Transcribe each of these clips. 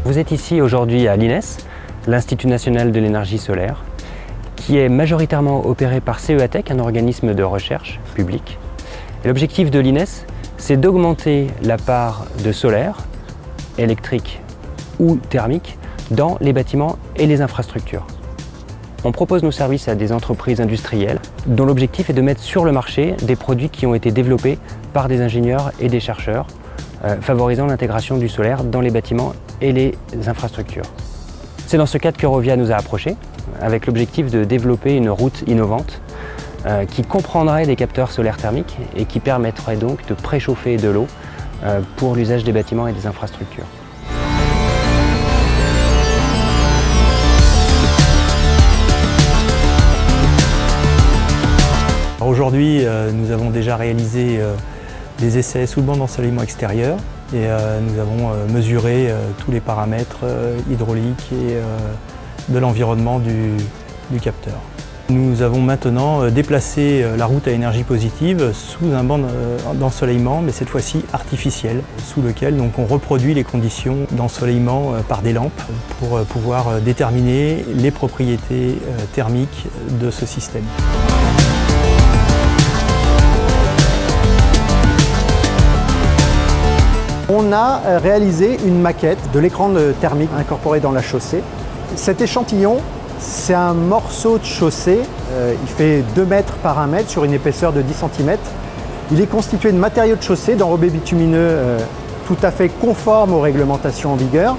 Vous êtes ici aujourd'hui à l'INES, l'Institut national de l'énergie solaire, qui est majoritairement opéré par CEATEC, un organisme de recherche public. L'objectif de l'INES, c'est d'augmenter la part de solaire, électrique ou thermique, dans les bâtiments et les infrastructures. On propose nos services à des entreprises industrielles dont l'objectif est de mettre sur le marché des produits qui ont été développés par des ingénieurs et des chercheurs, favorisant l'intégration du solaire dans les bâtiments et les infrastructures. C'est dans ce cadre qu'Eurovia nous a approchés, avec l'objectif de développer une route innovante qui comprendrait des capteurs solaires thermiques et qui permettrait donc de préchauffer de l'eau pour l'usage des bâtiments et des infrastructures. Aujourd'hui, nous avons déjà réalisé des essais sous le banc d'ensoleillement extérieur et nous avons mesuré tous les paramètres hydrauliques et de l'environnement du capteur. Nous avons maintenant déplacé la route à énergie positive sous un banc d'ensoleillement, mais cette fois-ci artificiel, sous lequel donc, on reproduit les conditions d'ensoleillement par des lampes pour pouvoir déterminer les propriétés thermiques de ce système. On a réalisé une maquette de l'écran thermique incorporé dans la chaussée. Cet échantillon, c'est un morceau de chaussée, il fait 2 mètres par 1 mètre sur une épaisseur de 10 cm. Il est constitué de matériaux de chaussée d'enrobés bitumineux tout à fait conformes aux réglementations en vigueur,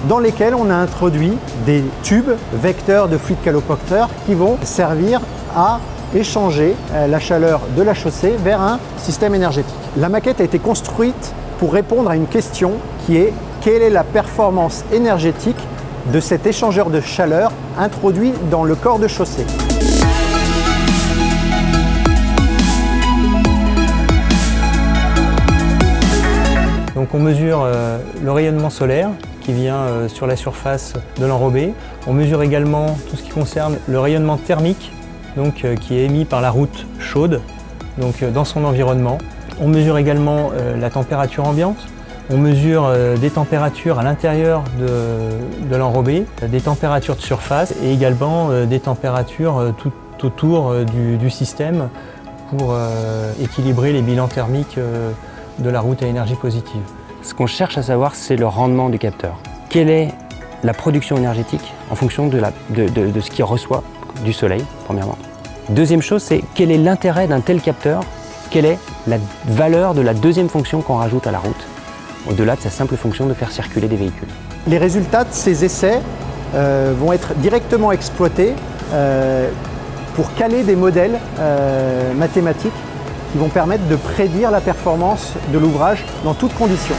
dans lesquels on a introduit des tubes vecteurs de fluide calopacteur qui vont servir à échanger la chaleur de la chaussée vers un système énergétique. La maquette a été construite pour répondre à une question qui est: quelle est la performance énergétique de cet échangeur de chaleur introduit dans le corps de chaussée? Donc on mesure le rayonnement solaire qui vient sur la surface de l'enrobé. On mesure également tout ce qui concerne le rayonnement thermique, donc, qui est émis par la route chaude donc, dans son environnement. On mesure également la température ambiante, on mesure des températures à l'intérieur de l'enrobé, des températures de surface et également des températures tout autour du système pour équilibrer les bilans thermiques de la route à énergie positive. Ce qu'on cherche à savoir, c'est le rendement du capteur. Quelle est la production énergétique en fonction de ce qu'il reçoit du soleil, premièrement. Deuxième chose, c'est quel est l'intérêt d'un tel capteur? Quelle est la valeur de la deuxième fonction qu'on rajoute à la route, au-delà de sa simple fonction de faire circuler des véhicules? Les résultats de ces essais vont être directement exploités pour caler des modèles mathématiques qui vont permettre de prédire la performance de l'ouvrage dans toutes conditions.